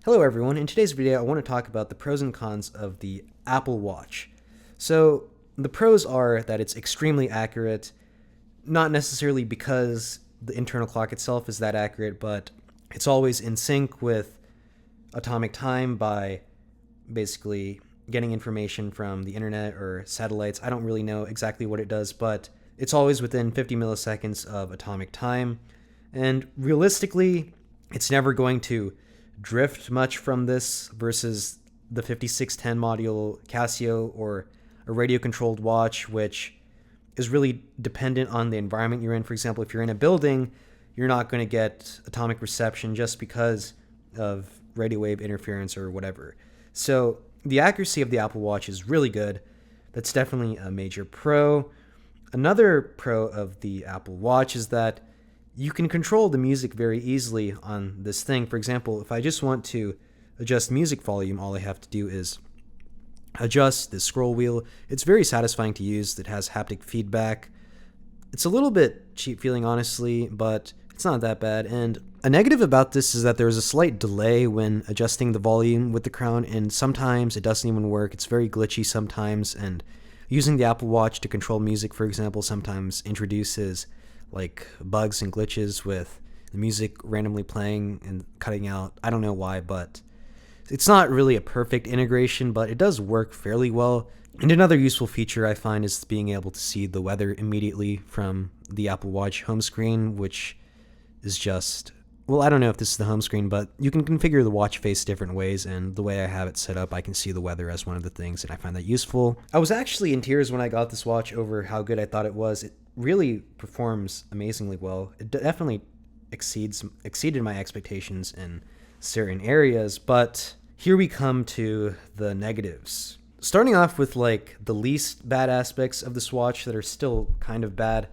Hello everyone, in today's video I want to talk about the pros and cons of the Apple Watch. So the pros are that it's extremely accurate, not necessarily because the internal clock itself is that accurate, but it's always in sync with atomic time by basically getting information from the internet or satellites. I don't really know exactly what it does, but it's always within 50 milliseconds of atomic time. And realistically, it's never going to drift much from this versus the 5610 module Casio or a radio controlled watch, which is really dependent on the environment you're in. For example, if you're in a building, you're not going to get atomic reception just because of radio wave interference or whatever. So the accuracy of the Apple Watch is really good. That's definitely a major pro. Another pro of the Apple Watch is that you can control the music very easily on this thing. For example, if I just want to adjust music volume, all I have to do is adjust the scroll wheel. It's very satisfying to use. It has haptic feedback. It's a little bit cheap feeling, honestly, but it's not that bad. And a negative about this is that there's a slight delay when adjusting the volume with the crown, and sometimes it doesn't even work. It's very glitchy sometimes, and using the Apple Watch to control music, for example, sometimes introduces like bugs and glitches with the music randomly playing and cutting out. I don't know why, but it's not really a perfect integration, but it does work fairly well. And another useful feature I find is being able to see the weather immediately from the Apple Watch home screen, which is just, well, I don't know if this is the home screen, but you can configure the watch face different ways, and the way I have it set up, I can see the weather as one of the things, and I find that useful. I was actually in tears when I got this watch over how good I thought it was. It really performs amazingly well. It definitely exceeded my expectations in certain areas, but here we come to the negatives. Starting off with like the least bad aspects of this watch that are still kind of bad,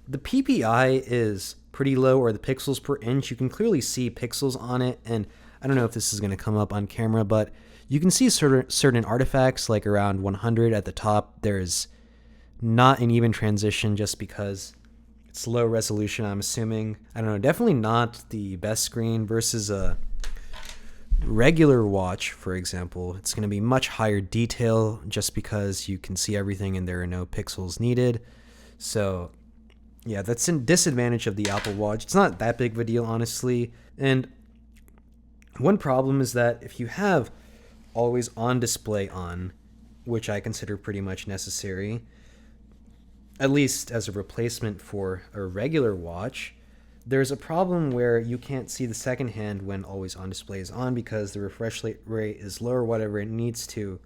the PPI is pretty low, or the pixels per inch. You can clearly see pixels on it, and I don't know if this is going to come up on camera, but you can see certain artifacts like around 100 at the top. There's not an even transition just because it's low resolution, I'm assuming. I don't know, definitely not the best screen versus a regular watch, for example. It's going to be much higher detail just because you can see everything and there are no pixels needed. So yeah, that's a disadvantage of the Apple Watch. It's not that big of a deal, honestly. And one problem is that if you have always on display on, which I consider pretty much necessary, at least as a replacement for a regular watch, there's a problem where you can't see the second hand when always on display is on because the refresh rate is low or whatever. It needs to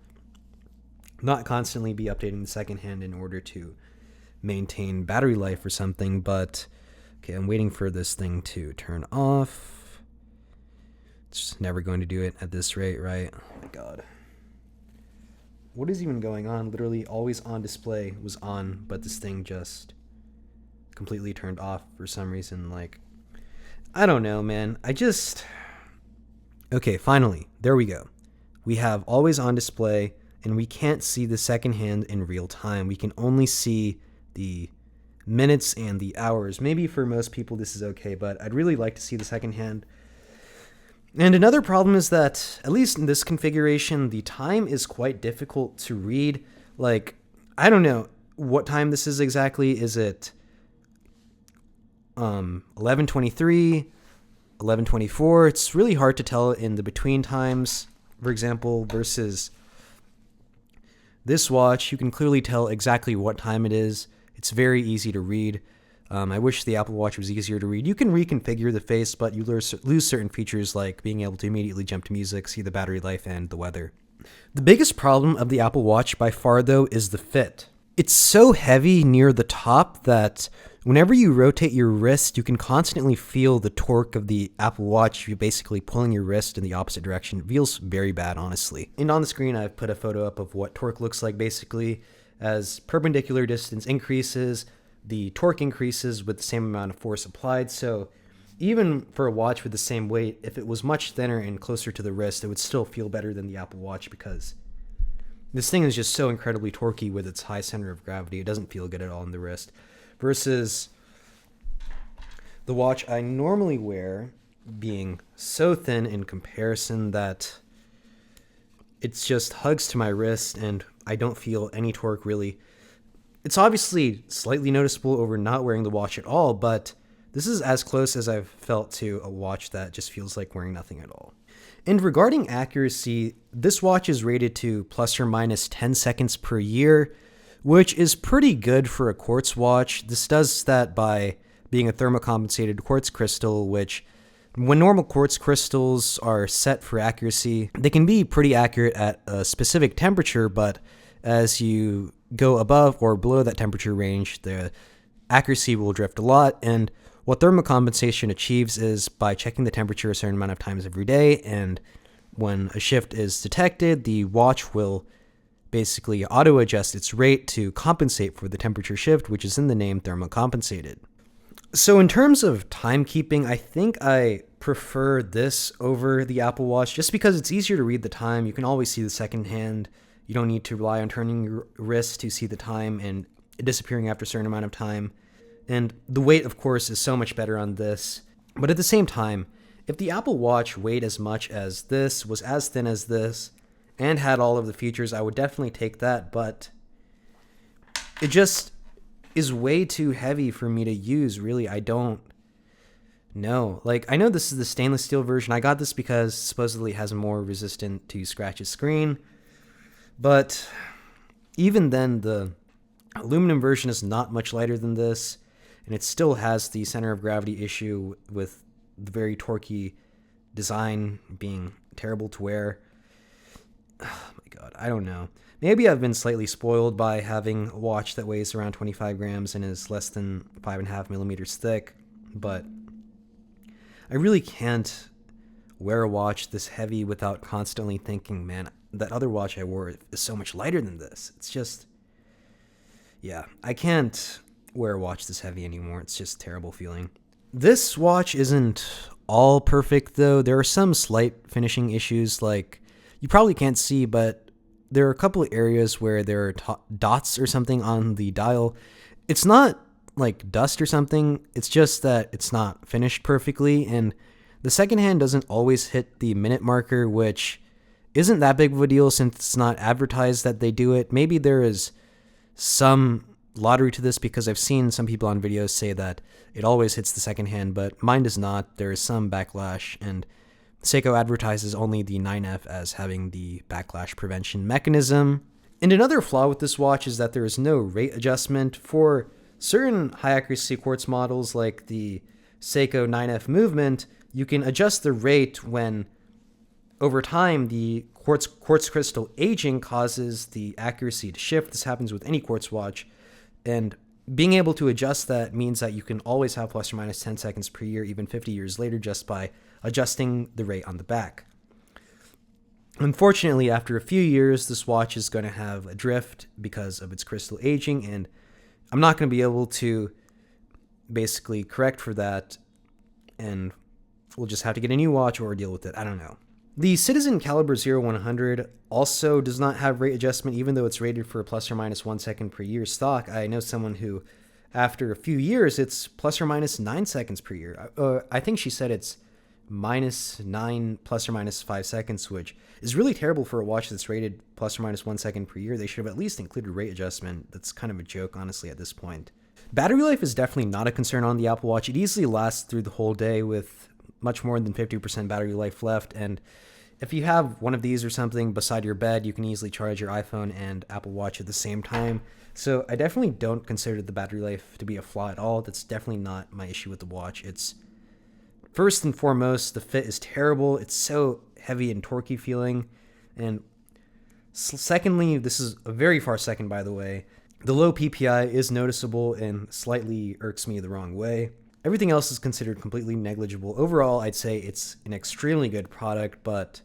not constantly be updating the second hand in order to maintain battery life or something. But okay, I'm waiting for this thing to turn off. It's just never going to do it at this rate, right? Oh my god. What is even going on? Literally always on display was on, but this thing just completely turned off for some reason. Like, I don't know, man. Okay, finally, there we go. We have always on display, and we can't see the second hand in real time. We can only see the minutes and the hours. Maybe for most people this is okay, but I'd really like to see the second hand. And another problem is that, at least in this configuration, the time is quite difficult to read. Like, I don't know what time this is exactly. Is it 11:23, 11:24? It's really hard to tell in the between times, for example, versus this watch. You can clearly tell exactly what time it is. It's very easy to read. I wish the Apple Watch was easier to read. You can reconfigure the face, but you lose certain features like being able to immediately jump to music, see the battery life, and the weather. The biggest problem of the Apple Watch by far, though, is the fit. It's so heavy near the top that whenever you rotate your wrist, you can constantly feel the torque of the Apple Watch. You're basically pulling your wrist in the opposite direction. It feels very bad, honestly. And on the screen, I've put a photo up of what torque looks like. Basically, as perpendicular distance increases, the torque increases with the same amount of force applied. So even for a watch with the same weight, if it was much thinner and closer to the wrist, it would still feel better than the Apple Watch because this thing is just so incredibly torquey with its high center of gravity. It doesn't feel good at all in the wrist. Versus the watch I normally wear, being so thin in comparison that it's just hugs to my wrist and I don't feel any torque really. It's obviously slightly noticeable over not wearing the watch at all, but this is as close as I've felt to a watch that just feels like wearing nothing at all. And regarding accuracy, this watch is rated to plus or minus 10 seconds per year, which is pretty good for a quartz watch. This does that by being a thermocompensated quartz crystal, which when normal quartz crystals are set for accuracy, they can be pretty accurate at a specific temperature, but as you go above or below that temperature range, the accuracy will drift a lot. And what thermocompensation achieves is by checking the temperature a certain amount of times every day, and when a shift is detected, the watch will basically auto-adjust its rate to compensate for the temperature shift, which is in the name thermocompensated. So in terms of timekeeping, I think I prefer this over the Apple Watch just because it's easier to read the time. You can always see the second hand. You don't need to rely on turning your wrist to see the time and disappearing after a certain amount of time. And the weight, of course, is so much better on this. But at the same time, if the Apple Watch weighed as much as this, was as thin as this, and had all of the features, I would definitely take that. But it just is way too heavy for me to use, really. I don't know. Like, I know this is the stainless steel version. I got this because supposedly it has more resistant to scratch a screen. But even then, the aluminum version is not much lighter than this. And it still has the center of gravity issue with the very torquey design being terrible to wear. Oh my god, I don't know. Maybe I've been slightly spoiled by having a watch that weighs around 25 grams and is less than 5.5 millimeters thick, but I really can't wear a watch this heavy without constantly thinking, man, that other watch I wore is so much lighter than this. It's just, yeah, I can't wear a watch this heavy anymore. It's just a terrible feeling. This watch isn't all perfect though. There are some slight finishing issues, like you probably can't see, but there are a couple of areas where there are dots or something on the dial. It's not like dust or something. It's just that it's not finished perfectly, and the second hand doesn't always hit the minute marker, which isn't that big of a deal since it's not advertised that they do it. Maybe there is some lottery to this because I've seen some people on videos say that it always hits the second hand, but mine does not. There is some backlash, and Seiko advertises only the 9F as having the backlash prevention mechanism. And another flaw with this watch is that there is no rate adjustment. For certain high accuracy quartz models like the Seiko 9F movement, you can adjust the rate when over time the quartz crystal aging causes the accuracy to shift. This happens with any quartz watch, and being able to adjust that means that you can always have plus or minus 10 seconds per year, even 50 years later, just by adjusting the rate on the back. Unfortunately, after a few years, this watch is going to have a drift because of its crystal aging, and I'm not going to be able to basically correct for that, and we'll just have to get a new watch or deal with it. I don't know. The Citizen Caliber 0100 also does not have rate adjustment, even though it's rated for plus or minus 1 second per year stock. I know someone who, after a few years, it's plus or minus 9 seconds per year. I think she said it's minus 9 plus or minus 5 seconds, which is really terrible for a watch that's rated plus or minus 1 second per year. They should have at least included rate adjustment. That's kind of a joke, honestly, at this point. Battery life is definitely not a concern on the Apple Watch. It easily lasts through the whole day with much more than 50% battery life left, and if you have one of these or something beside your bed, you can easily charge your iPhone and Apple Watch at the same time. So I definitely don't consider the battery life to be a flaw at all. That's definitely not my issue with the watch. It's first and foremost, the fit is terrible. It's so heavy and torquey feeling. And secondly, this is a very far second, by the way, the low PPI is noticeable and slightly irks me the wrong way. Everything else is considered completely negligible. Overall, I'd say it's an extremely good product, but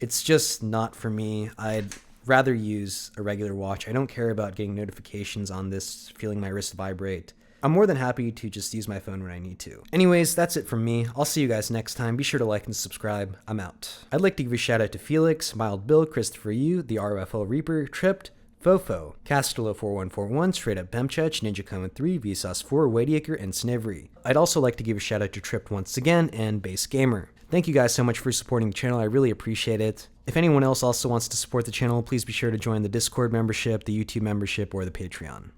it's just not for me. I'd rather use a regular watch. I don't care about getting notifications on this, feeling my wrist vibrate. I'm more than happy to just use my phone when I need to. Anyways, that's it from me. I'll see you guys next time. Be sure to like and subscribe. I'm out. I'd like to give a shout out to Felix, Mild Bill, Christopher Yu, the RFL Reaper, Tripped, Fofo, Castello4141, Straight Up Bemchech, Ninja Common 3, Vsauce4, Wadiaker, and Snivry. I'd also like to give a shout out to Tripped once again, and Base Gamer. Thank you guys so much for supporting the channel, I really appreciate it. If anyone else also wants to support the channel, please be sure to join the Discord membership, the YouTube membership, or the Patreon.